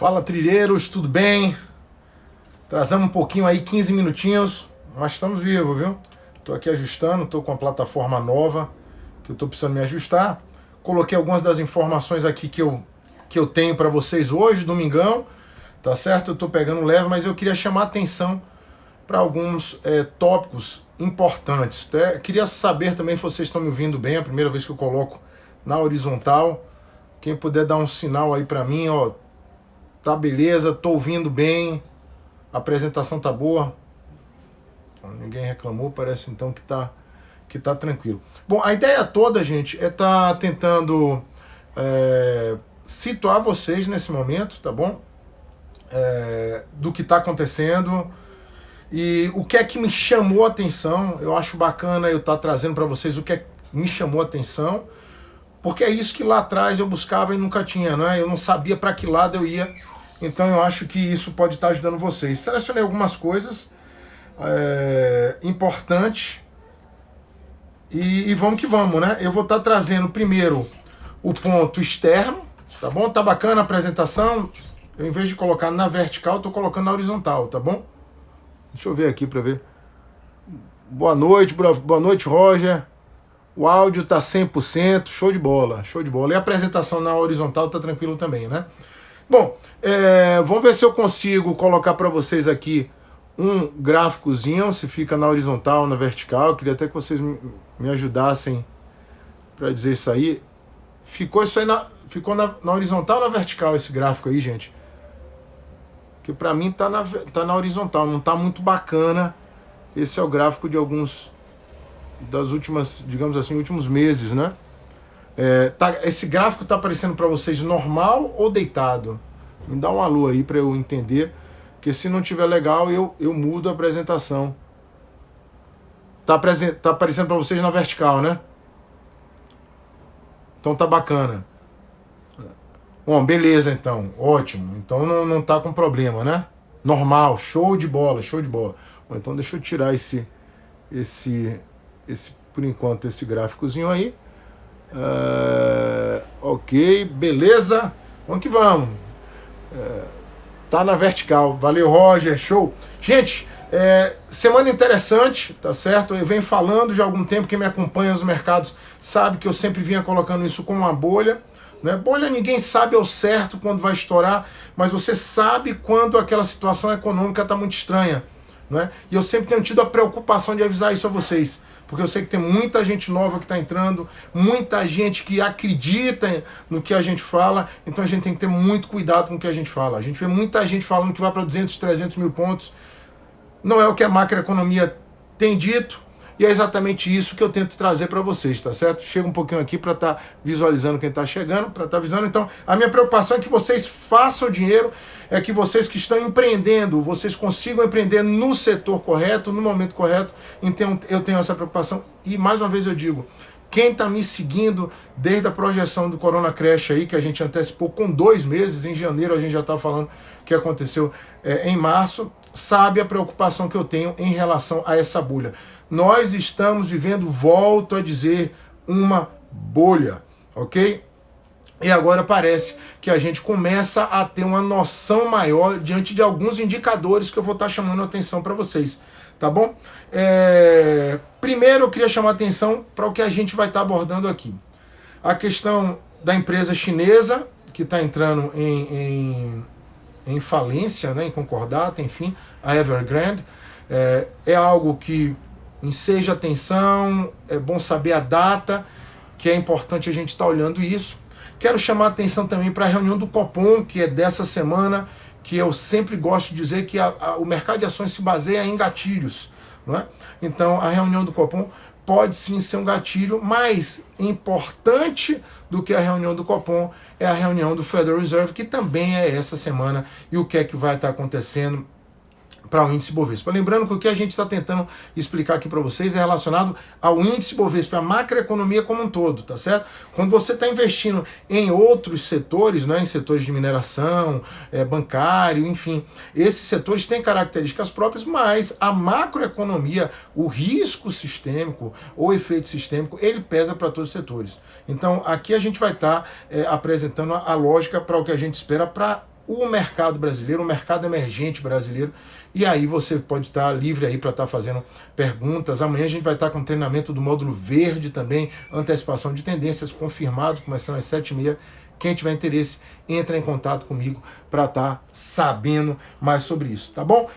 Fala, trilheiros, tudo bem? Trazemos um pouquinho aí, 15 minutinhos, mas estamos vivos, viu? Estou aqui ajustando, estou com a plataforma nova, que eu estou precisando me ajustar. Coloquei algumas das informações aqui que eu tenho para vocês hoje, domingão, tá certo? Eu estou pegando leve, mas eu queria chamar a atenção para alguns tópicos importantes. Queria saber também se vocês estão me ouvindo bem, é a primeira vez que eu coloco na horizontal. Quem puder dar um sinal aí para mim, ó, tá beleza, tô ouvindo bem, a apresentação tá boa. Ninguém reclamou, parece então que tá tranquilo. Bom, a ideia toda, gente, é tá tentando situar vocês nesse momento, tá bom? Do que tá acontecendo e o que é que me chamou a atenção. Eu acho bacana eu estar trazendo para vocês o que é que me chamou a atenção, porque é isso que lá atrás eu buscava e nunca tinha, né? Eu não sabia para que lado eu ia. Então eu acho que isso pode estar ajudando vocês. Selecionei algumas coisas importantes e vamos que vamos, né? Eu vou estar trazendo primeiro o ponto externo, tá bom? Tá bacana a apresentação? Eu, em vez de colocar na vertical, estou colocando na horizontal, tá bom? Deixa eu ver aqui para ver. Boa noite, Roger. O áudio tá 100%, show de bola, show de bola. E a apresentação na horizontal tá tranquilo também, né? Bom, vamos ver se eu consigo colocar para vocês aqui um gráficozinho, se fica na horizontal ou na vertical. Eu queria até que vocês me ajudassem para dizer isso aí. Ficou isso aí ficou na horizontal ou na vertical esse gráfico aí, gente? Que para mim tá na horizontal, não tá muito bacana. Esse é o gráfico de alguns das últimas, digamos assim, últimos meses, né? Esse gráfico tá aparecendo para vocês normal ou deitado? Me dá um alô aí para eu entender, porque se não tiver legal eu mudo a apresentação. Tá aparecendo para vocês na vertical, né? Então tá bacana. Bom, beleza então, ótimo. Então não tá com problema, né? Normal, show de bola, show de bola. Bom, então deixa eu tirar esse por enquanto esse gráficozinho aí. Ok, beleza. Vamos que vamos. Tá na vertical. Valeu, Roger, show. Gente, semana interessante, tá certo? Eu venho falando já há algum tempo, quem me acompanha nos mercados sabe que eu sempre vinha colocando isso como uma bolha. Né? Bolha ninguém sabe ao certo quando vai estourar, mas você sabe quando aquela situação econômica está muito estranha. Né? E eu sempre tenho tido a preocupação de avisar isso a vocês, porque eu sei que tem muita gente nova que está entrando, muita gente que acredita no que a gente fala, então a gente tem que ter muito cuidado com o que a gente fala. A gente vê muita gente falando que vai para 200, 300 mil pontos, não é o que a macroeconomia tem dito, e é exatamente isso que eu tento trazer para vocês, tá certo? Chega um pouquinho aqui para estar visualizando quem está chegando, para estar avisando. Então, a minha preocupação é que vocês façam dinheiro, é que vocês que estão empreendendo, vocês consigam empreender no setor correto, no momento correto. Então, eu tenho essa preocupação. E, mais uma vez, eu digo, quem está me seguindo desde a projeção do Corona Crash aí, que a gente antecipou com 2 meses, em janeiro a gente já está falando que aconteceu em março, sabe a preocupação que eu tenho em relação a essa bolha. Nós estamos vivendo, volto a dizer, uma bolha, ok? E agora parece que a gente começa a ter uma noção maior diante de alguns indicadores que eu vou estar chamando a atenção para vocês, tá bom? Primeiro eu queria chamar a atenção para o que a gente vai estar abordando aqui. A questão da empresa chinesa, que está entrando em falência, né, em concordata, enfim, a Evergrande, é algo que enseja atenção, é bom saber a data, que é importante a gente estar olhando isso. Quero chamar a atenção também para a reunião do Copom, que é dessa semana, que eu sempre gosto de dizer que o mercado de ações se baseia em gatilhos. Não é? Então, a reunião do Copom pode sim ser um gatilho, mais importante do que a reunião do Copom é a reunião do Federal Reserve, que também é essa semana, e o que é que vai estar acontecendo para o índice Bovespa. Lembrando que o que a gente está tentando explicar aqui para vocês é relacionado ao índice Bovespa, a macroeconomia como um todo, tá certo? Quando você está investindo em outros setores, né, em setores de mineração, bancário, enfim, esses setores têm características próprias, mas a macroeconomia, o risco sistêmico ou efeito sistêmico, ele pesa para todos os setores. Então, aqui a gente vai estar apresentando a lógica para o que a gente espera para o mercado brasileiro, o mercado emergente brasileiro. E aí você pode estar livre aí para estar fazendo perguntas. Amanhã a gente vai estar com treinamento do módulo verde também, antecipação de tendências, confirmado, começando às 7h30. Quem tiver interesse, entra em contato comigo para estar sabendo mais sobre isso, tá bom?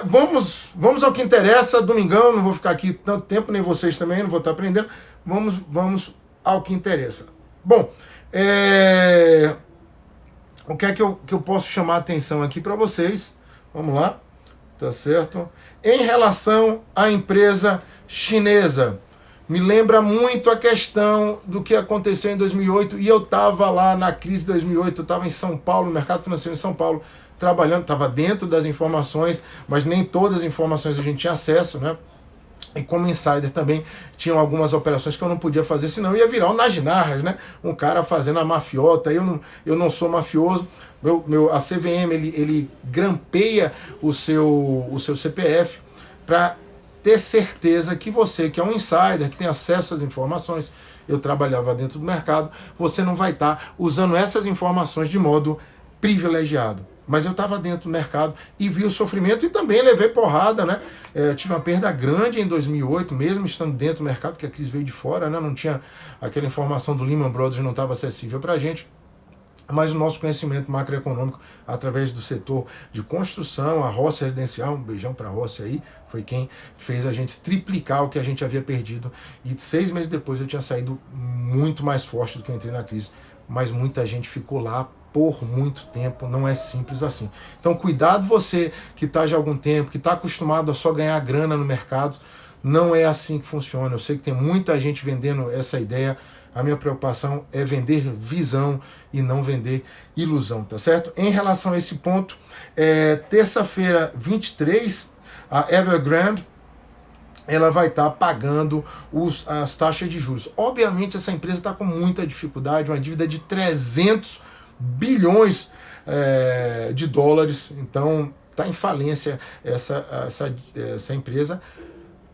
Vamos ao que interessa. Domingão, não vou ficar aqui tanto tempo, nem vocês também, não vou estar aprendendo. Vamos ao que interessa. Bom, o que é que eu posso chamar a atenção aqui para vocês? Vamos lá, tá certo? Em relação à empresa chinesa, me lembra muito a questão do que aconteceu em 2008, e eu estava lá na crise de 2008, eu estava em São Paulo, no mercado financeiro em São Paulo, trabalhando, estava dentro das informações, mas nem todas as informações a gente tinha acesso, né? E como insider também tinham algumas operações que eu não podia fazer, senão ia virar um Najnarras, né? Um cara fazendo a mafiota. Eu não sou mafioso. A CVM ele grampeia o seu CPF para ter certeza que você, que é um insider, que tem acesso às informações, eu trabalhava dentro do mercado, você não vai estar usando essas informações de modo privilegiado. Mas eu estava dentro do mercado e vi o sofrimento e também levei porrada, né? Tive uma perda grande em 2008, mesmo estando dentro do mercado, porque a crise veio de fora, né? Não tinha aquela informação do Lehman Brothers, não estava acessível para a gente. Mas o nosso conhecimento macroeconômico, através do setor de construção, a Roça Residencial, um beijão para a Roça aí, foi quem fez a gente triplicar o que a gente havia perdido. E 6 meses depois eu tinha saído muito mais forte do que eu entrei na crise. Mas muita gente ficou lá por muito tempo, não é simples assim. Então cuidado você que está já há algum tempo, que está acostumado a só ganhar grana no mercado, não é assim que funciona. Eu sei que tem muita gente vendendo essa ideia. A minha preocupação é vender visão e não vender ilusão, tá certo? Em relação a esse ponto, terça-feira 23, a Evergrande ela vai estar pagando as taxas de juros. Obviamente essa empresa está com muita dificuldade, uma dívida de 300 bilhões de dólares, então está em falência essa empresa.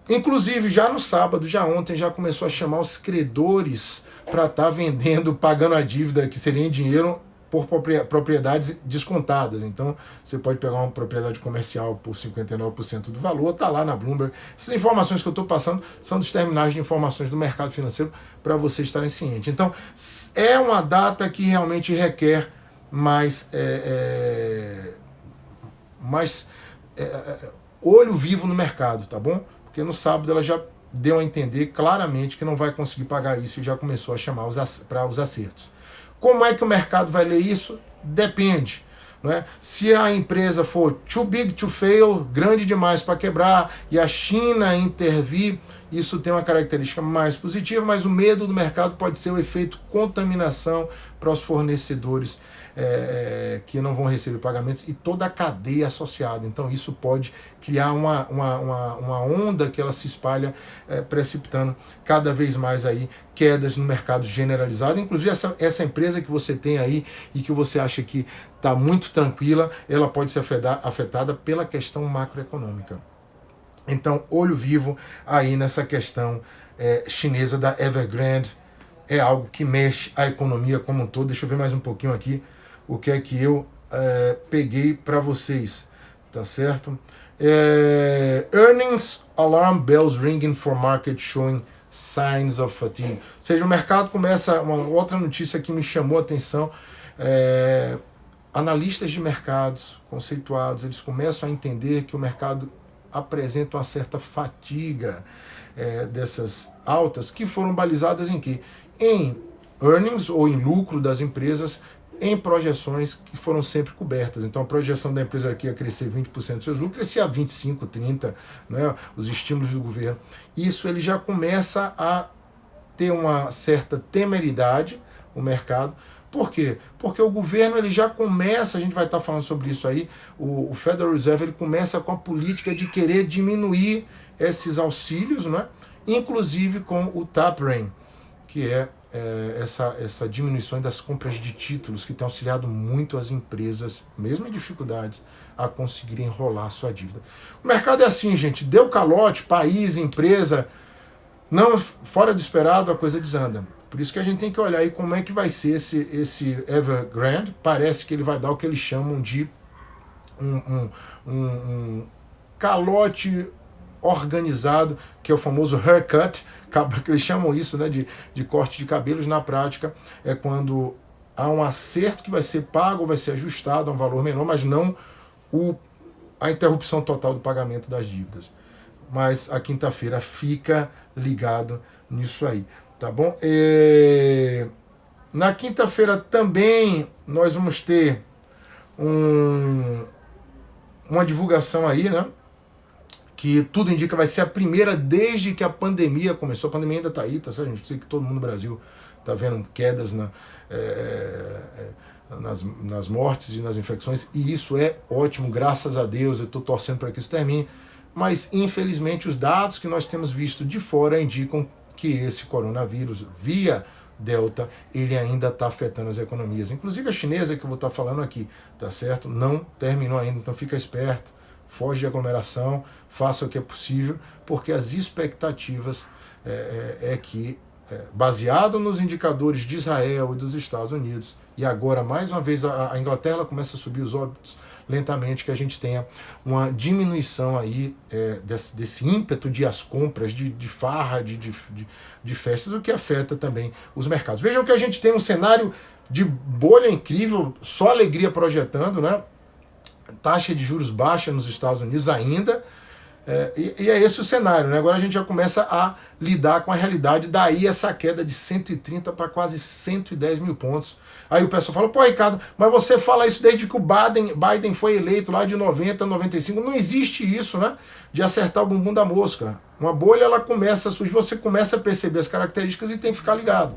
Inclusive, já no sábado, já ontem, já começou a chamar os credores para estar vendendo, pagando a dívida, que seria em dinheiro, por propriedades descontadas. Então, você pode pegar uma propriedade comercial por 59% do valor, está lá na Bloomberg. Essas informações que eu estou passando são dos terminais de informações do mercado financeiro para vocês estarem cientes. Então, é uma data que realmente requer mais olho vivo no mercado, tá bom? Porque no sábado ela já deu a entender claramente que não vai conseguir pagar isso e já começou a chamar para os acertos. Como é que o mercado vai ler isso? Depende. Não é? Se a empresa for too big to fail, grande demais para quebrar, e a China intervir, isso tem uma característica mais positiva, mas o medo do mercado pode ser o efeito contaminação para os fornecedores que não vão receber pagamentos e toda a cadeia associada. Então isso pode criar uma onda que ela se espalha, precipitando cada vez mais aí quedas no mercado generalizado. Inclusive essa empresa que você tem aí e que você acha que está muito tranquila, ela pode ser afetada pela questão macroeconômica. Então, olho vivo aí nessa questão chinesa da Evergrande. É algo que mexe a economia como um todo. Deixa eu ver mais um pouquinho aqui o que é que eu peguei para vocês, tá certo? Earnings alarm bells ringing for market showing signs of fatigue. Ou seja, o mercado começa, uma outra notícia que me chamou a atenção, analistas de mercados conceituados, eles começam a entender que o mercado apresenta uma certa fadiga dessas altas que foram balizadas em quê? Em earnings ou em lucro das empresas, em projeções que foram sempre cobertas. Então a projeção da empresa aqui ia crescer 20% dos seus lucros, crescia 25%, 30%, né, os estímulos do governo. Isso ele já começa a ter uma certa temeridade, o mercado. Por quê? Porque o governo ele já começa, a gente vai estar falando sobre isso aí, o Federal Reserve ele começa com a política de querer diminuir esses auxílios, né, inclusive com o tapering, que é essa diminuição das compras de títulos que tem auxiliado muito as empresas, mesmo em dificuldades, a conseguirem enrolar sua dívida. O mercado é assim, gente, deu calote, país, empresa, não fora do esperado, a coisa desanda. Por isso que a gente tem que olhar aí como é que vai ser esse Evergrande. Parece que ele vai dar o que eles chamam de um calote organizado, que é o famoso haircut, que eles chamam isso, né, de corte de cabelos. Na prática é quando há um acerto que vai ser pago, vai ser ajustado a um valor menor, mas não a interrupção total do pagamento das dívidas. Mas a quinta-feira fica ligado nisso aí, tá bom? Na quinta-feira também nós vamos ter uma divulgação aí, né? Que tudo indica vai ser a primeira desde que a pandemia começou. A pandemia ainda está aí, tá certo? A gente sei que todo mundo no Brasil está vendo quedas nas mortes e nas infecções, e isso é ótimo, graças a Deus. Eu estou torcendo para que isso termine, mas infelizmente os dados que nós temos visto de fora indicam que esse coronavírus, via Delta, ele ainda está afetando as economias. Inclusive a chinesa, que eu vou estar falando aqui, tá certo? Não terminou ainda, então fica esperto, foge de aglomeração, faça o que é possível, porque as expectativas que, baseado nos indicadores de Israel e dos Estados Unidos, e agora mais uma vez a Inglaterra começa a subir os óbitos lentamente, que a gente tenha uma diminuição aí desse ímpeto de as compras, de farra, de festas, o que afeta também os mercados. Vejam que a gente tem um cenário de bolha incrível, só alegria projetando, né? Taxa de juros baixa nos Estados Unidos ainda, e é esse o cenário, né? Agora a gente já começa a lidar com a realidade, daí essa queda de 130 para quase 110 mil pontos. Aí o pessoal fala, pô, Ricardo, mas você fala isso desde que o Biden foi eleito lá de 90, 95, não existe isso, né? De acertar o bumbum da mosca. Uma bolha, ela começa a surgir, você começa a perceber as características e tem que ficar ligado,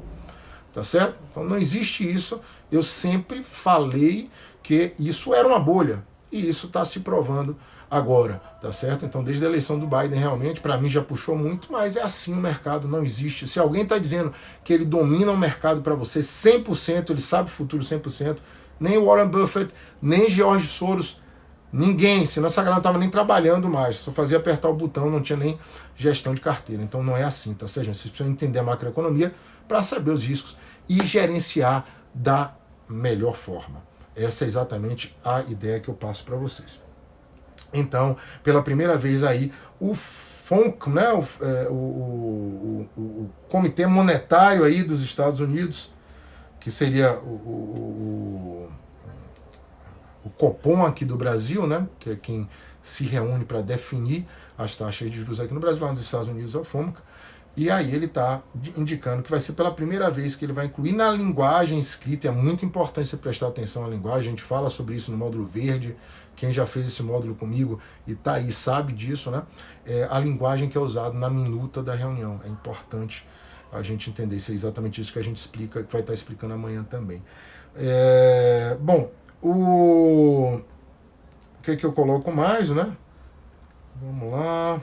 tá certo? Então não existe isso. Eu sempre falei que isso era uma bolha, e isso está se provando agora, tá certo? Então, desde a eleição do Biden, realmente, para mim já puxou muito, mas é assim o mercado, não existe. Se alguém está dizendo que ele domina o mercado para você 100%, ele sabe o futuro 100%, nem Warren Buffett, nem George Soros, ninguém, senão essa galera não estava nem trabalhando mais, só fazia apertar o botão, não tinha nem gestão de carteira. Então, não é assim, tá certo, gente? Vocês precisam entender a macroeconomia para saber os riscos e gerenciar da melhor forma. Essa é exatamente a ideia que eu passo para vocês. Então, pela primeira vez aí, o FONC, né, o Comitê Monetário aí dos Estados Unidos, que seria o Copom aqui do Brasil, né, que é quem se reúne para definir as taxas de juros aqui no Brasil, lá nos Estados Unidos é o FOMC, e aí ele está indicando que vai ser pela primeira vez que ele vai incluir na linguagem escrita. É muito importante você prestar atenção à linguagem, a gente fala sobre isso no módulo verde, quem já fez esse módulo comigo e tá aí sabe disso, né? A linguagem que é usada na minuta da reunião. É importante a gente entender, isso é exatamente isso que a gente explica, que vai estar explicando amanhã também. Bom, o que eu coloco mais, né? Vamos lá.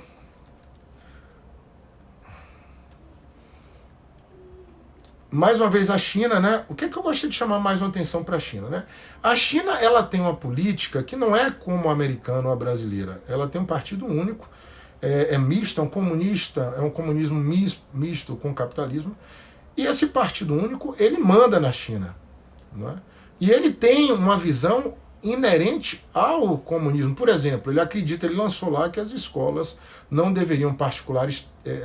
Mais uma vez a China, né? O que eu gostaria de chamar mais uma atenção para a China, né? A China, ela tem uma política que não é como a americana ou a brasileira. Ela tem um partido único, é mista, é um comunismo misto com capitalismo. E esse partido único, ele manda na China, não é? E ele tem uma visão inerente ao comunismo. Por exemplo, ele lançou lá que as escolas não deveriam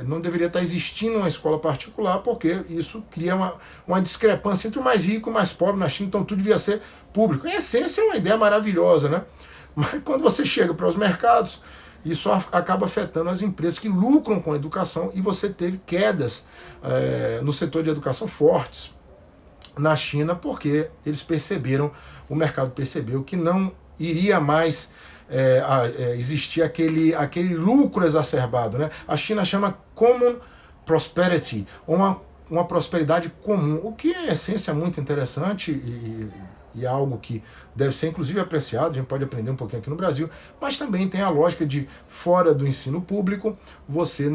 não deveria estar existindo uma escola particular, porque isso cria uma discrepância entre o mais rico e o mais pobre na China, então tudo devia ser público. Em essência é uma ideia maravilhosa, né? Mas quando você chega para os mercados, isso acaba afetando as empresas que lucram com a educação, e você teve quedas no setor de educação fortes na China, porque o mercado percebeu que não iria mais existir aquele lucro exacerbado, né? A China chama Common Prosperity, uma prosperidade comum, o que em essência é muito interessante e algo que deve ser inclusive apreciado, a gente pode aprender um pouquinho aqui no Brasil, mas também tem a lógica de, fora do ensino público, você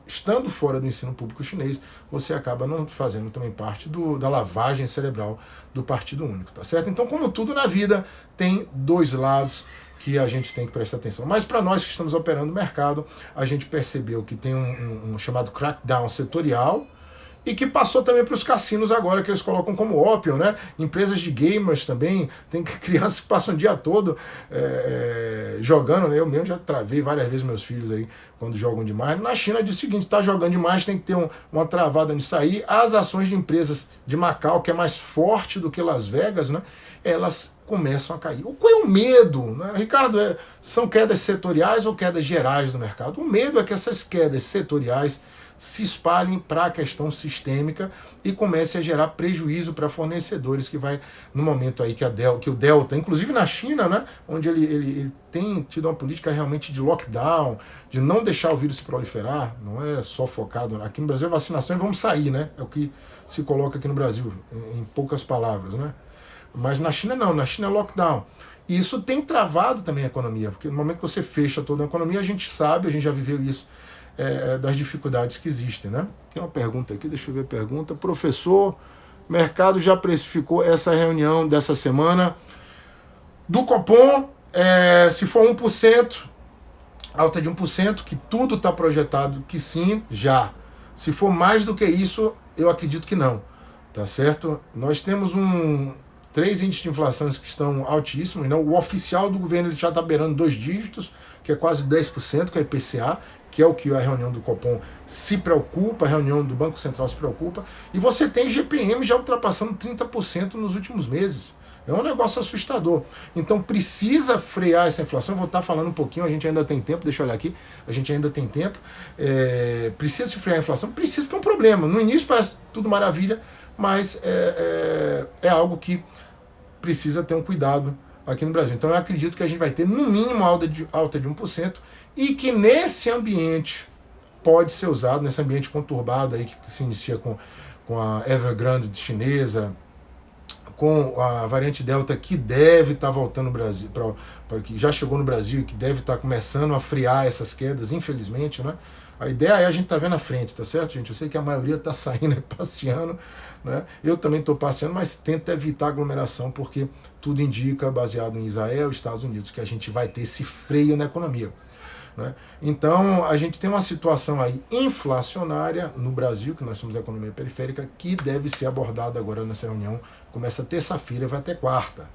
estando fora do ensino público chinês, você acaba não fazendo também parte da lavagem cerebral do Partido Único, tá certo? Então, como tudo na vida, tem dois lados que a gente tem que prestar atenção. Mas para nós que estamos operando no mercado, a gente percebeu que tem um chamado crackdown setorial, e que passou também para os cassinos agora, que eles colocam como ópio, né? Empresas de gamers também, tem crianças que passam o dia todo jogando, né? Eu mesmo já travei várias vezes meus filhos aí quando jogam demais. Na China diz o seguinte, tá jogando demais, tem que ter uma travada nisso aí. As ações de empresas de Macau, que é mais forte do que Las Vegas, né? Elas começam a cair. Qual é o medo, né? Ricardo, são quedas setoriais ou quedas gerais do mercado? O medo é que essas quedas setoriais se espalhem para a questão sistêmica e comece a gerar prejuízo para fornecedores, que vai no momento aí que o Delta, inclusive na China, né, onde ele tem tido uma política realmente de lockdown, de não deixar o vírus se proliferar, não é só focado aqui no Brasil, é vacinação e vamos sair, né? É o que se coloca aqui no Brasil, em poucas palavras, né? Mas na China não, na China é lockdown. E isso tem travado também a economia, porque no momento que você fecha toda a economia, a gente sabe, a gente já viveu isso, das dificuldades que existem, né? Tem uma pergunta aqui, deixa eu ver a pergunta. Professor, mercado já precificou essa reunião dessa semana do Copom, se for 1%, alta de 1%, que tudo está projetado que sim, já. Se for mais do que isso, eu acredito que não, tá certo? Nós temos 3 índices de inflação que estão altíssimos, né? O oficial do governo ele já está beirando 2 dígitos, que é quase 10%, que é IPCA, que é o que a reunião do Copom se preocupa, a reunião do Banco Central se preocupa, e você tem GPM já ultrapassando 30% nos últimos meses. É um negócio assustador. Então precisa frear essa inflação. Eu vou estar falando um pouquinho, a gente ainda tem tempo, deixa eu olhar aqui, a gente ainda tem tempo. Precisa se frear a inflação? Precisa, porque é um problema. No início parece tudo maravilha, mas é algo que precisa ter um cuidado aqui no Brasil. Então eu acredito que a gente vai ter no mínimo alta de 1%, e que nesse ambiente pode ser usado, nesse ambiente conturbado aí que se inicia com a Evergrande chinesa, com a variante Delta que deve estar voltando no Brasil, que já chegou no Brasil e que deve estar começando a frear essas quedas, infelizmente, né? A ideia é a gente tá vendo à frente, tá certo, gente? Eu sei que a maioria tá saindo e passeando, né? Eu também estou passeando, mas tenta evitar aglomeração, porque tudo indica, baseado em Israel e Estados Unidos, que a gente vai ter esse freio na economia, né? Então, a gente tem uma situação aí inflacionária no Brasil, que nós somos a economia periférica, que deve ser abordada agora nessa reunião. Começa terça-feira e vai até quarta.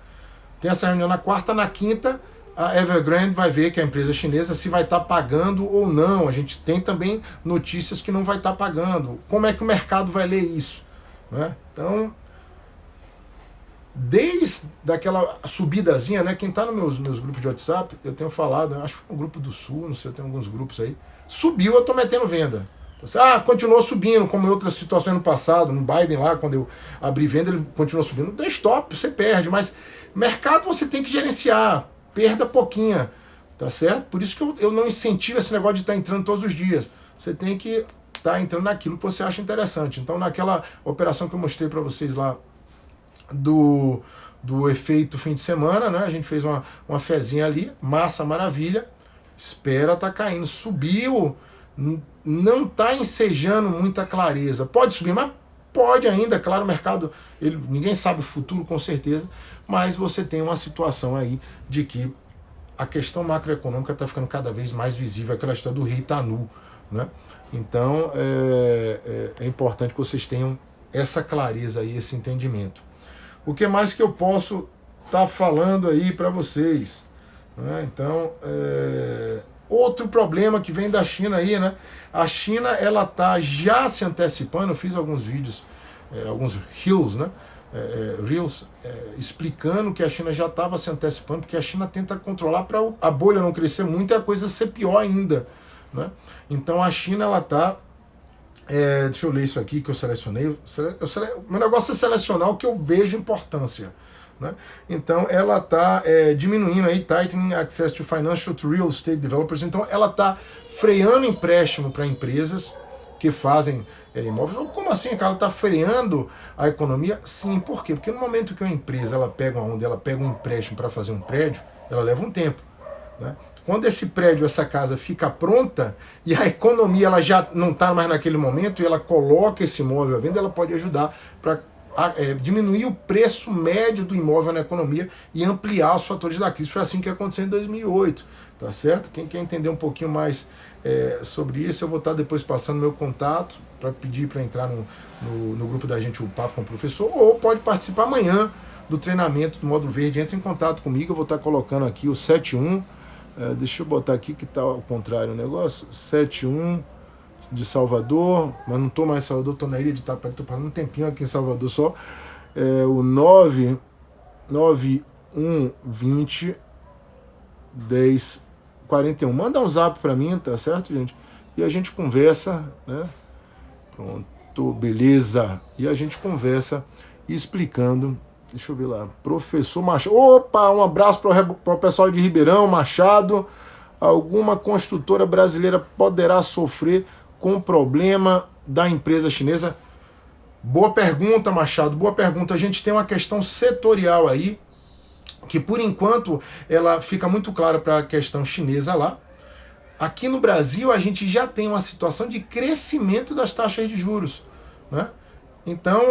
Tem essa reunião na quarta, na quinta, a Evergrande vai ver, que é a empresa chinesa, se vai estar pagando ou não. A gente tem também notícias que não vai estar pagando. Como é que o mercado vai ler isso, né? Então, desde aquela subidazinha, né? Quem está nos meus grupos de WhatsApp, eu tenho falado, acho que foi um grupo do Sul, não sei, eu tenho alguns grupos aí, subiu, eu estou metendo venda. Continuou subindo, como em outras situações no passado, no Biden lá, quando eu abri venda, ele continuou subindo. Dá stop, você perde, mas mercado você tem que gerenciar, perda pouquinha, tá certo? Por isso que eu não incentivo esse negócio de estar entrando todos os dias. Você tem que estar entrando naquilo que você acha interessante. Então, naquela operação que eu mostrei para vocês lá, do efeito fim de semana, né? A gente fez uma fezinha ali, massa maravilha, espera tá caindo, subiu, não tá ensejando muita clareza, pode subir, mas pode ainda, claro, o mercado, ninguém sabe o futuro com certeza, mas você tem uma situação aí de que a questão macroeconômica está ficando cada vez mais visível, aquela história do rei tá nu, né? Então é importante que vocês tenham essa clareza aí, esse entendimento. O que mais que eu posso estar falando aí para vocês, né? Então, outro problema que vem da China aí, né? A China, ela tá já se antecipando. Eu fiz alguns vídeos, alguns reels, né? Reels, explicando que a China já estava se antecipando, porque a China tenta controlar para a bolha não crescer muito e a coisa ser pior ainda, né? Então a China, ela tá... deixa eu ler isso aqui que eu selecionei. O meu negócio é selecionar o que eu vejo importância, né? Então ela está diminuindo aí, tightening access to financial to real estate developers. Então ela está freando empréstimo para empresas que fazem imóveis. Como assim, cara? Ela está freando a economia? Sim, por quê? Porque no momento que uma empresa ela pega um empréstimo para fazer um prédio, ela leva um tempo, né? Quando esse prédio, essa casa fica pronta e a economia ela já não está mais naquele momento e ela coloca esse imóvel à venda, ela pode ajudar para diminuir o preço médio do imóvel na economia e ampliar os fatores da crise. Foi assim que aconteceu em 2008. tá certo? Quem quer entender um pouquinho mais sobre isso, eu vou estar depois passando meu contato para pedir para entrar no grupo da gente, o Papo com o Professor, ou pode participar amanhã do treinamento do Módulo Verde. Entre em contato comigo, eu vou estar colocando aqui o 71, deixa eu botar aqui que está ao contrário o negócio, 71 de Salvador, mas não estou mais em Salvador, estou na ilha de Itapevi, estou passando um tempinho aqui em Salvador só, o 99120 1041. Manda um zap para mim, tá certo, gente? E a gente conversa, né? Pronto, beleza. E a gente conversa explicando. Deixa eu ver lá. Professor Machado. Opa, um abraço para o pessoal de Ribeirão, Machado. Alguma construtora brasileira poderá sofrer com o problema da empresa chinesa? Boa pergunta, Machado. Boa pergunta. A gente tem uma questão setorial aí, que por enquanto ela fica muito clara para a questão chinesa lá. Aqui no Brasil a gente já tem uma situação de crescimento das taxas de juros, né? Então,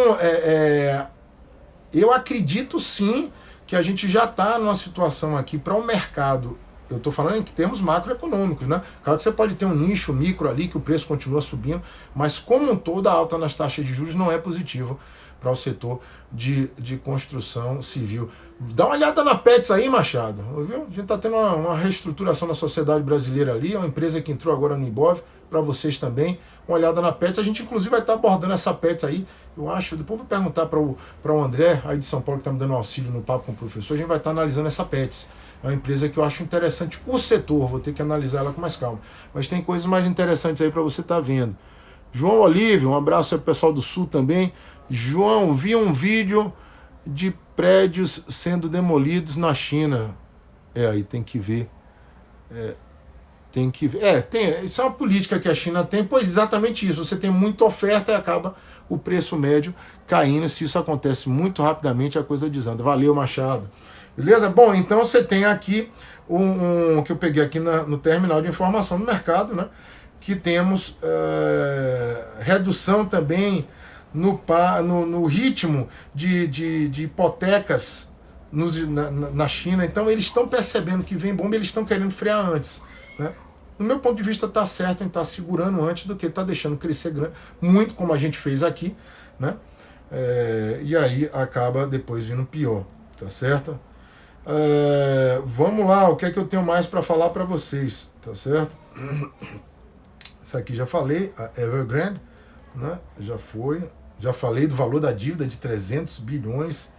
eu acredito sim que a gente já está numa situação aqui para o mercado. Eu estou falando em termos macroeconômicos, né? Claro que você pode ter um nicho micro ali que o preço continua subindo, mas como um todo a alta nas taxas de juros não é positivo para o setor de construção civil. Dá uma olhada na Pets aí, Machado. Viu? A gente está tendo uma reestruturação na sociedade brasileira ali, é uma empresa que entrou agora no Ibov, para vocês também. Uma olhada na Pets. A gente inclusive vai estar abordando essa Pets aí. Eu acho, depois vou perguntar para o André, aí de São Paulo, que está me dando auxílio no Papo com o Professor, a gente vai estar analisando essa Pets. É uma empresa que eu acho interessante o setor, vou ter que analisar ela com mais calma. Mas tem coisas mais interessantes aí para você estar vendo. João Olívio, um abraço aí pro pessoal do Sul também. João, vi um vídeo de prédios sendo demolidos na China. Aí tem que ver. Tem que ver. Isso é uma política que a China tem, pois exatamente isso. Você tem muita oferta e acaba o preço médio caindo. Se isso acontece muito rapidamente, a coisa desanda. Valeu, Machado. Beleza? Bom, então você tem aqui um que eu peguei aqui no terminal de informação do mercado, né? Que temos redução também no ritmo de hipotecas na China. Então eles estão percebendo que vem bomba, eles estão querendo frear antes, né? No meu ponto de vista está certo em estar segurando antes do que estar deixando crescer grande, muito como a gente fez aqui, né? E aí acaba depois vindo pior, tá certo? Vamos lá, o que é que eu tenho mais para falar para vocês, tá certo? Isso aqui já falei, a Evergrande, né? Já falei do valor da dívida de 300 bilhões.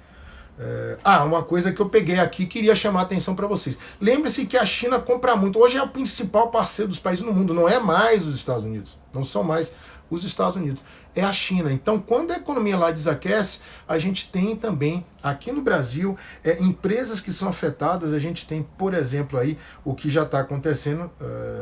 Uma coisa que eu peguei aqui, queria chamar a atenção para vocês. Lembre-se que a China compra muito. Hoje é o principal parceiro dos países no mundo, não é mais os Estados Unidos. Não são mais os Estados Unidos. É a China. Então, quando a economia lá desaquece, a gente tem também, aqui no Brasil, empresas que são afetadas. A gente tem, por exemplo, aí o que já está acontecendo.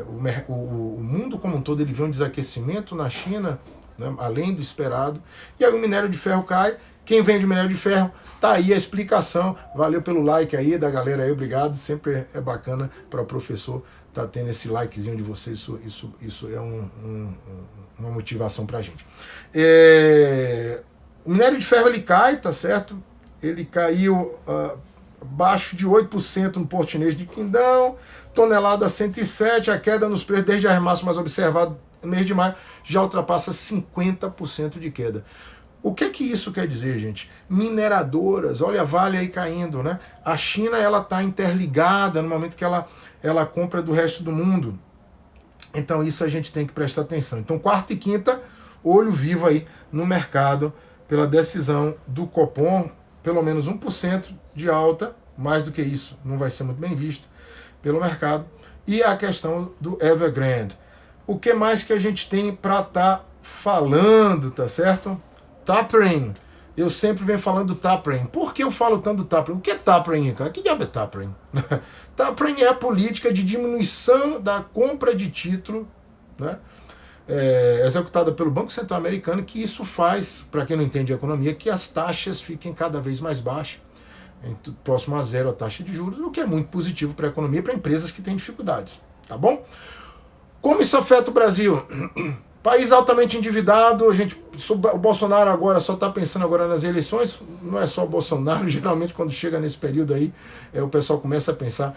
O mundo como um todo ele vê um desaquecimento na China, né, além do esperado. E aí o minério de ferro cai. Quem vende minério de ferro, tá aí a explicação. Valeu pelo like aí da galera aí, obrigado. Sempre é bacana para o professor tá tendo esse likezinho de vocês. Isso é uma motivação para a gente. O minério de ferro ele cai, tá certo? Ele caiu abaixo de 8% no Porto Chinês de Qingdao, tonelada 107, a queda nos preços desde as máximas observadas no mês de maio já ultrapassa 50% de queda. O que isso quer dizer, gente? Mineradoras, olha a Vale aí caindo, né? A China ela está interligada no momento que ela compra do resto do mundo. Então isso a gente tem que prestar atenção. Então quarta e quinta, olho vivo aí no mercado pela decisão do Copom, pelo menos 1% de alta, mais do que isso não vai ser muito bem visto pelo mercado. E a questão do Evergrande. O que mais que a gente tem para estar falando, tá certo? Tapering. Eu sempre venho falando do tapering. Por que eu falo tanto do tapering? O que é tapering, cara? Que diabo é tapering? Tapering é a política de diminuição da compra de título, né? Executada pelo Banco Central Americano, que isso faz, para quem não entende a economia, que as taxas fiquem cada vez mais baixas, próximo a zero a taxa de juros, o que é muito positivo para a economia e para empresas que têm dificuldades. Tá bom? Como isso afeta o Brasil? País altamente endividado, o Bolsonaro agora só está pensando agora nas eleições, não é só o Bolsonaro, geralmente quando chega nesse período aí, o pessoal começa a pensar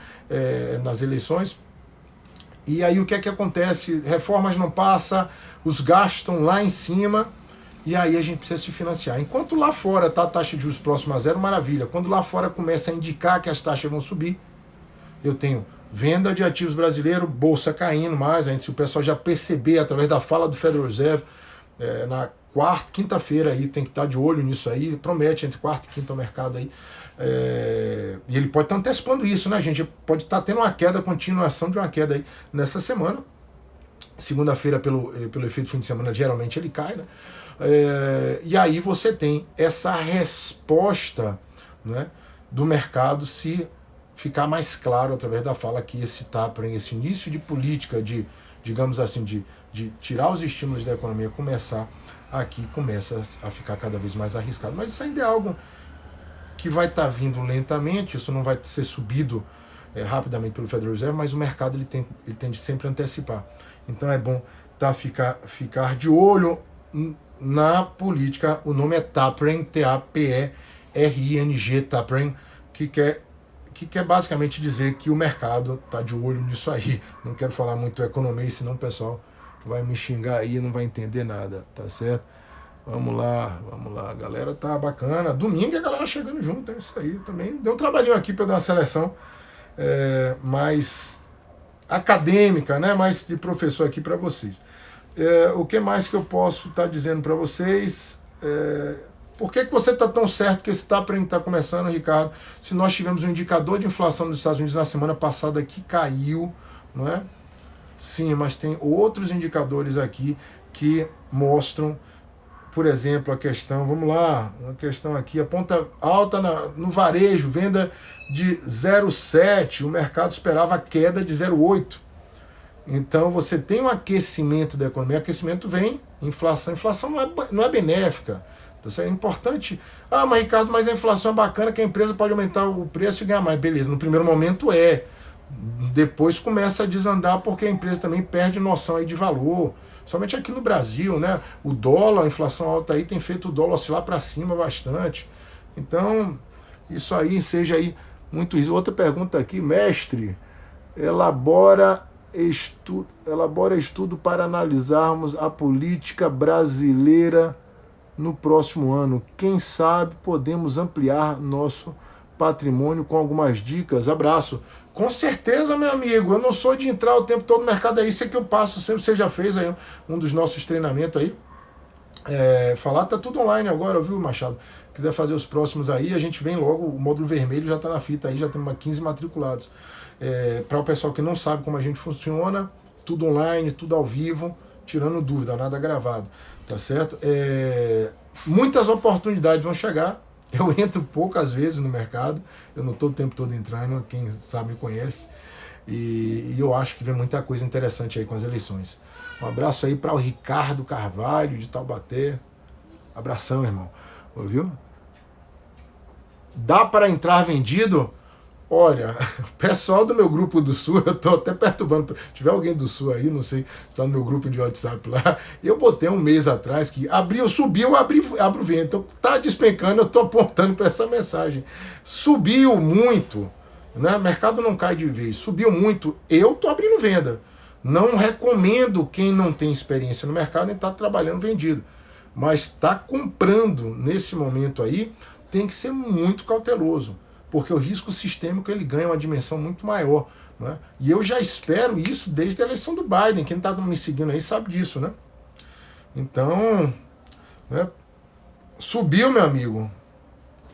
nas eleições. E aí o que é que acontece? Reformas não passam, os gastos estão lá em cima, e aí a gente precisa se financiar. Enquanto lá fora está a taxa de juros próxima a zero, maravilha. Quando lá fora começa a indicar que as taxas vão subir, eu tenho venda de ativos brasileiros, bolsa caindo mais, se o pessoal já perceber através da fala do Federal Reserve, na quinta-feira aí, tem que estar de olho nisso aí, promete entre quarta e quinta o mercado aí. E ele pode estar antecipando isso, né, gente? Pode estar tendo uma queda, continuação de uma queda aí nessa semana. Segunda-feira, pelo efeito fim de semana, geralmente ele cai, né? E aí você tem essa resposta, né, do mercado se ficar mais claro através da fala que esse tapering, esse início de política de, digamos assim, de tirar os estímulos da economia, começa a ficar cada vez mais arriscado. Mas isso ainda é algo que vai estar vindo lentamente, isso não vai ser subido rapidamente pelo Federal Reserve, mas o mercado ele tende sempre a antecipar. Então é bom ficar de olho na política. O nome é tapering, T-A-P-E-R-I-N-G, tapering, que quer basicamente dizer que o mercado está de olho nisso aí. Não quero falar muito economia, senão o pessoal vai me xingar aí e não vai entender nada, tá certo? Vamos lá, a galera tá bacana. Domingo a galera chegando junto, é isso aí também. Deu um trabalhinho aqui para dar uma seleção mais acadêmica, né? Mais de professor aqui para vocês. O que mais que eu posso estar dizendo para vocês? Por que você está tão certo que esse tapering está começando, Ricardo? Se nós tivemos um indicador de inflação nos Estados Unidos na semana passada que caiu, não é? Sim, mas tem outros indicadores aqui que mostram, por exemplo, a questão, vamos lá, uma questão aqui, a ponta alta no varejo, venda de 0,7, o mercado esperava a queda de 0,8. Então você tem um aquecimento da economia, aquecimento vem, inflação não é benéfica. Então, é importante. Mas Ricardo, mas a inflação é bacana, que a empresa pode aumentar o preço e ganhar mais. Beleza, no primeiro momento depois começa a desandar porque a empresa também perde noção aí de valor. Somente aqui no Brasil, né? O dólar, a inflação alta aí tem feito o dólar oscilar para cima bastante. Então, isso aí seja aí muito isso. Outra pergunta aqui, mestre, elabora estudo para analisarmos a política brasileira no próximo ano. Quem sabe podemos ampliar nosso patrimônio com algumas dicas. Abraço. Com certeza, meu amigo. Eu não sou de entrar o tempo todo no mercado aí. Isso é que eu passo sempre. Você já fez aí um dos nossos treinamentos aí. Falar tá tudo online agora, viu, Machado? Quiser fazer os próximos aí, a gente vem logo. O módulo vermelho já está na fita aí, já temos 15 matriculados. Para o pessoal que não sabe como a gente funciona, tudo online, tudo ao vivo, tirando dúvida, nada gravado, tá certo? Muitas oportunidades vão chegar. Eu entro poucas vezes no mercado, eu não estou o tempo todo entrando, quem sabe me conhece, e eu acho que vem muita coisa interessante aí com as eleições. Um abraço aí para o Ricardo Carvalho, de Taubaté. Abração, irmão. Ouviu? Dá para entrar vendido? Olha, o pessoal do meu grupo do Sul, eu estou até perturbando. Se tiver alguém do Sul aí, não sei se está no meu grupo de WhatsApp lá. Eu botei um mês atrás que subiu, abro o vento. Então tá despencando, eu estou apontando para essa mensagem. Subiu muito, né? O mercado não cai de vez. Subiu muito, eu estou abrindo venda. Não recomendo quem não tem experiência no mercado e está trabalhando vendido. Mas está comprando nesse momento aí, tem que ser muito cauteloso. Porque o risco sistêmico ele ganha uma dimensão muito maior. Né? E eu já espero isso desde a eleição do Biden. Quem está me seguindo aí sabe disso, né? Então, né? Subiu, meu amigo.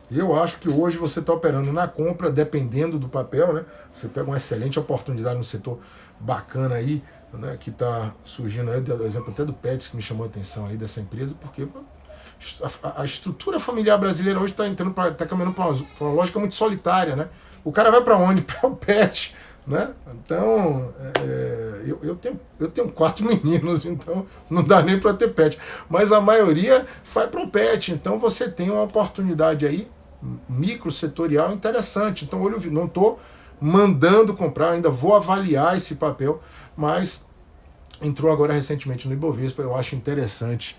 Eu acho que hoje você está operando na compra, dependendo do papel, né? Você pega uma excelente oportunidade no setor bacana aí, né? Que está surgindo aí, por exemplo, até do Pets, que me chamou a atenção aí dessa empresa, porque a estrutura familiar brasileira hoje está caminhando para uma lógica muito solitária, né? O cara vai para onde? Para o pet, né? Então, eu tenho 4 meninos, então não dá nem para ter pet. Mas a maioria vai para o pet, então você tem uma oportunidade aí, microsetorial interessante. Então, não estou mandando comprar, ainda vou avaliar esse papel, mas entrou agora recentemente no Ibovespa, eu acho interessante.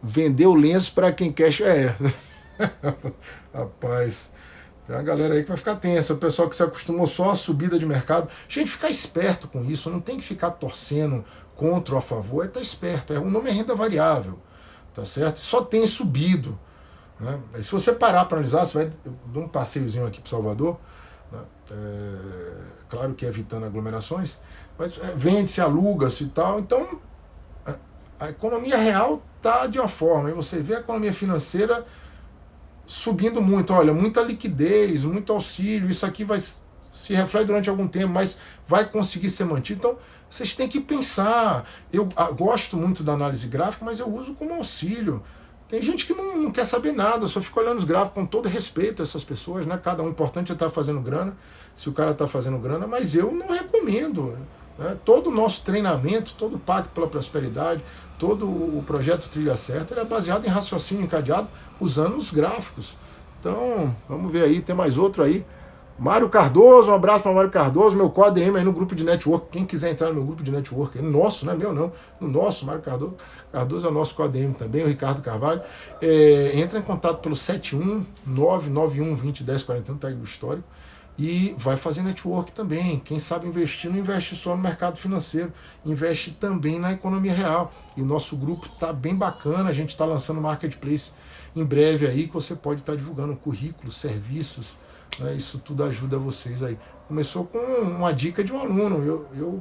Vender o lenço para quem quer. Rapaz, Tem uma galera aí que vai ficar tensa, o pessoal que se acostumou só a subida de mercado. Gente, ficar esperto com isso, não tem que ficar torcendo contra ou a favor, é estar esperto. O nome é renda variável, tá certo? Só tem subido. Né? Se você parar para analisar, você vai dar um passeiozinho aqui para Salvador, né? Claro que evitando aglomerações, mas vende-se, aluga-se e tal. Então, a economia real está de uma forma, e você vê a economia financeira subindo muito. Olha, muita liquidez, muito auxílio, isso aqui vai se reflete durante algum tempo, mas vai conseguir ser mantido. Então, vocês têm que pensar. Eu gosto muito da análise gráfica, mas eu uso como auxílio. Tem gente que não quer saber nada, só fica olhando os gráficos com todo respeito a essas pessoas, né? Cada um, importante é estar fazendo grana, se o cara está fazendo grana, mas eu não recomendo. Né? Todo o nosso treinamento, todo o Pacto pela Prosperidade, todo o projeto Trilha Certa, ele é baseado em raciocínio encadeado, usando os gráficos. Então, vamos ver aí, tem mais outro aí. Mário Cardoso, um abraço para Mário Cardoso, meu co-ADM aí no grupo de network. Quem quiser entrar no meu grupo de network, é nosso, não é meu não, o nosso, Mário Cardoso. Cardoso é o nosso co-ADM também, o Ricardo Carvalho. Entra em contato pelo 71991201041, tá aí o histórico. E vai fazer network também. Quem sabe investir, não investe só no mercado financeiro, investe também na economia real. E o nosso grupo está bem bacana, a gente está lançando marketplace em breve aí, que você pode estar divulgando currículos, serviços, né? Isso tudo ajuda vocês aí. Começou com uma dica de um aluno. Eu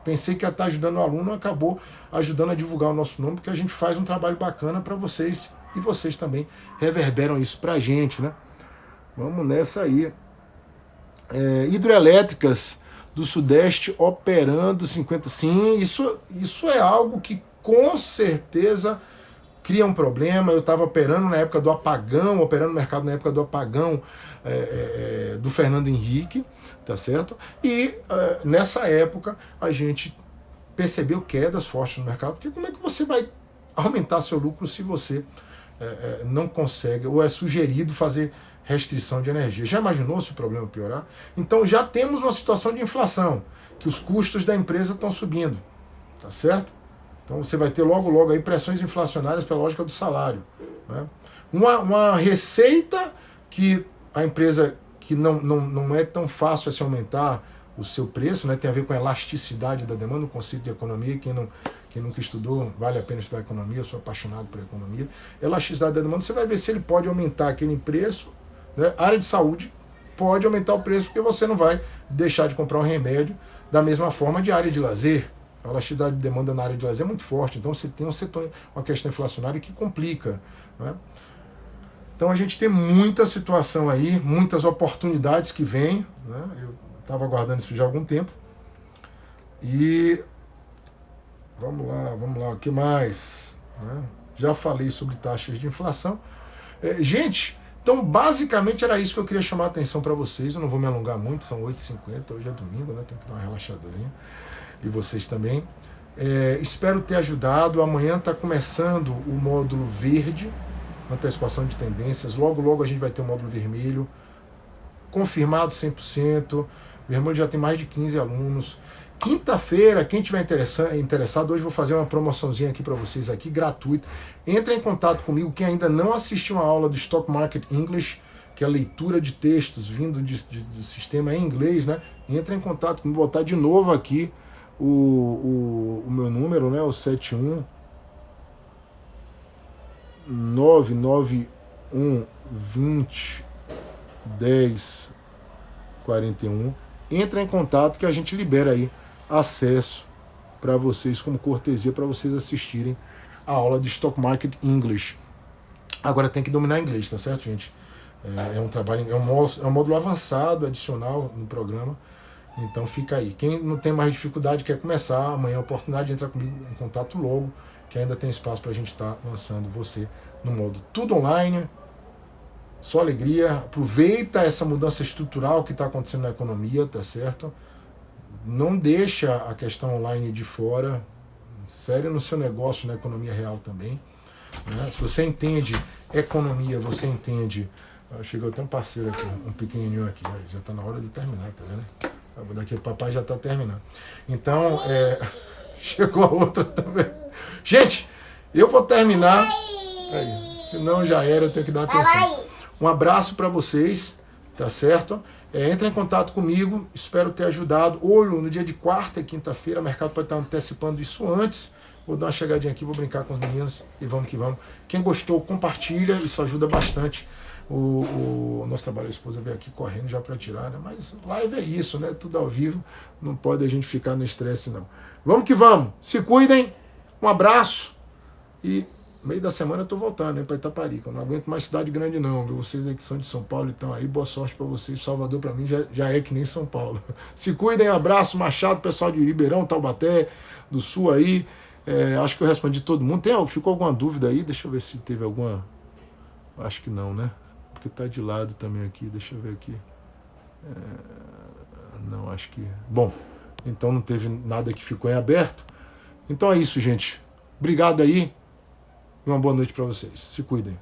pensei que ia estar ajudando o aluno, acabou ajudando a divulgar o nosso nome, porque a gente faz um trabalho bacana para vocês e vocês também reverberam isso para a gente, né? Vamos nessa aí. Hidrelétricas do Sudeste operando 50. Sim, isso é algo que com certeza cria um problema. Eu estava operando na época do apagão, operando no mercado na época do apagão do Fernando Henrique, tá certo? E nessa época a gente percebeu quedas fortes no mercado, porque como é que você vai aumentar seu lucro se você não consegue, ou é sugerido fazer restrição de energia? Já imaginou se o problema piorar? Então já temos uma situação de inflação, que os custos da empresa estão subindo, tá certo? Então você vai ter logo aí pressões inflacionárias pela lógica do salário. Né? Uma receita que a empresa, que não é tão fácil assim aumentar o seu preço, né? Tem a ver com a elasticidade da demanda, o conceito de economia. Quem nunca estudou, vale a pena estudar economia, eu sou apaixonado por economia. Elasticidade da demanda, você vai ver se ele pode aumentar aquele preço. Né? A área de saúde pode aumentar o preço, porque você não vai deixar de comprar um remédio da mesma forma de área de lazer. A elasticidade de demanda na área de lazer é muito forte, então você tem uma questão inflacionária que complica. Né? Então a gente tem muita situação aí, muitas oportunidades que vêm. Né? Eu estava aguardando isso já há algum tempo. E vamos lá, o que mais? Né? Já falei sobre taxas de inflação. Gente, então basicamente era isso que eu queria chamar a atenção para vocês. Eu não vou me alongar muito, são 8h50, hoje é domingo, né? Tem que dar uma relaxadazinha. E vocês também. Espero ter ajudado. Amanhã está começando o módulo verde, antecipação de tendências. Logo a gente vai ter o módulo vermelho, confirmado 100%. Vermelho já tem mais de 15 alunos. Quinta-feira, quem tiver interessado, hoje eu vou fazer uma promoçãozinha aqui para vocês, aqui, gratuita. Entra em contato comigo, quem ainda não assistiu uma aula do Stock Market English, que é a leitura de textos vindo do sistema em inglês, né? Entra em contato comigo, vou botar de novo aqui o meu número, né? O 71991201041. Entra em contato que a gente libera aí acesso para vocês, como cortesia, para vocês assistirem a aula de Stock Market English. Agora tem que dominar inglês, tá certo, gente? É um trabalho, é um módulo avançado, adicional no programa. Então fica aí. Quem não tem mais dificuldade, quer começar, amanhã a oportunidade de entrar comigo em contato logo, que ainda tem espaço para a gente estar lançando você no módulo tudo online. Só alegria. Aproveita essa mudança estrutural que está acontecendo na economia, tá certo? Não deixa a questão online de fora. Sério no seu negócio, na economia real também. Né? Se você entende economia, você entende... Chegou até um parceiro aqui, um pequenininho aqui. Já está na hora de terminar, tá vendo? Daqui o papai já está terminando. Então, chegou a outra também. Gente, eu vou terminar. Aí, senão já era, eu tenho que dar atenção. Um abraço para vocês. tá certo? Entra em contato comigo, espero ter ajudado. Olho no dia de quarta e quinta-feira, o mercado pode estar antecipando isso antes. Vou dar uma chegadinha aqui, vou brincar com os meninos e vamos que vamos. Quem gostou, compartilha, isso ajuda bastante. O nosso trabalho, a esposa veio aqui correndo já para tirar, né? Mas live é isso, né? Tudo ao vivo, não pode a gente ficar no estresse, não. Vamos que vamos, se cuidem, um abraço e meio da semana eu tô voltando, né, para Itaparica. Eu não aguento mais cidade grande, não, viu? Vocês aí que são de São Paulo, então aí, boa sorte para vocês. Salvador, para mim, já é que nem São Paulo. Se cuidem, abraço, Machado, pessoal de Ribeirão, Taubaté, do Sul aí. Acho que eu respondi todo mundo. Ficou alguma dúvida aí? Deixa eu ver se teve alguma. Acho que não, né? Porque tá de lado também aqui. Deixa eu ver aqui. Não, acho que. Bom, então não teve nada que ficou em aberto. Então é isso, gente. Obrigado aí. E uma boa noite para vocês. Se cuidem.